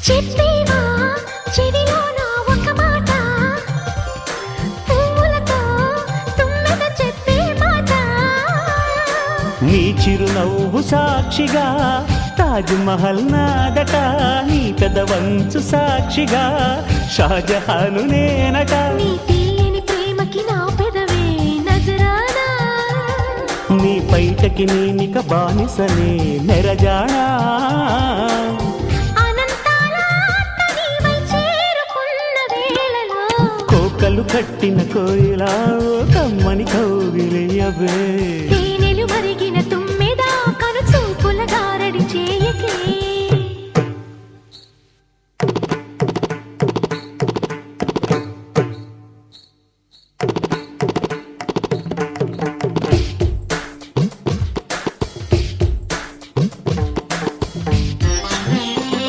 చెప్పేవా చెవిలోన ఒక మాట, పువ్వులతో తుమ్మెద చెప్పే మాట. నీ చిరునవ్వు సాక్షిగా తాజ్ మహల్ నాదట, నీ పెదవంచు సాక్షిగా షాజహాను నేనట. నీ తీయని ప్రేమకి నా పెదవే నజరానా, నీ బయటకి నేనిక బానిసనే నెరజానా. కోకలు కట్టిన కోయిలా కమ్మని కౌగిలియవే.